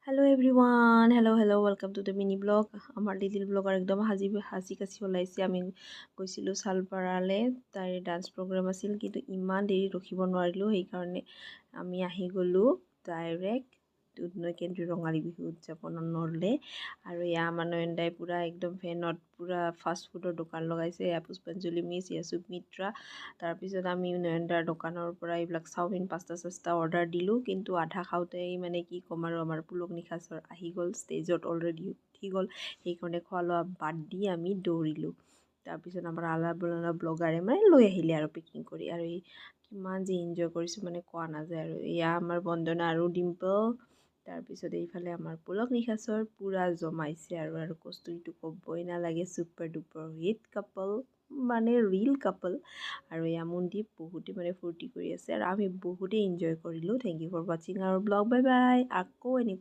hello' everyone hello' welcome to the mini blog আমাৰ little blogger একদম সাজি কাচি ওলাইছে আমি গৈছিলোঁ ছালপাৰালৈ তাইৰ ডান্স প্ৰগ্ৰাম আছিল কিন্তু ইমান দেৰি ৰখিব নোৱাৰিলোঁ সেইকাৰণে আমি আহি গ'লোঁ ডাইৰেক্ট দুধনৈ কেন্দ্ৰীয় ৰঙালী বিহু উদযাপনলৈ আৰু এয়া আমাৰ নয়নদাই পূৰা একদম ফেনত পূৰা ফাষ্ট ফুডৰ দোকান লগাইছে এয়া পুষ্পাঞ্জলি মিছ এয়া সুমিত্ৰা তাৰপিছত আমি নয়নদাৰ দোকানৰ পৰা এইবিলাক চাওমিন পাস্তা চাস্তা অৰ্ডাৰ দিলোঁ কিন্তু আধা খাওঁতেই মানে কি ক'ম আৰু আমাৰ পুলক নিশাচৰ আহি গ'ল ষ্টেজত অলৰেডি উঠি গ'ল সেইকাৰণে খোৱা লোৱা বাদ দি আমি দৌৰিলোঁ তাৰপিছত আমাৰ আলা ব্লগাৰে মানে লৈ আহিলে আৰু পেকিং কৰি আৰু এই কিমান যে এনজয় কৰিছোঁ মানে কোৱা নাযায় আৰু এয়া আমাৰ বন্দনা আৰু ডিম্পল তাৰপিছত এইফালে আমাৰ পুলক নিশাচৰ পূৰা জমাইছে আৰু কস্তুৰীটো ক'বই নালাগে ছুপাৰ ডুপাৰ হিট কাপল মানে ৰিল কাপল আৰু এয়া মনদীপ বহুতেই মানে ফূৰ্তি কৰি আছে আৰু আমি বহুতেই এনজয় কৰিলোঁ থেংক ইউ ফৰ ৱাচিং আৱাৰ ব্লগ বাই বাই আকৌ এনেকুৱা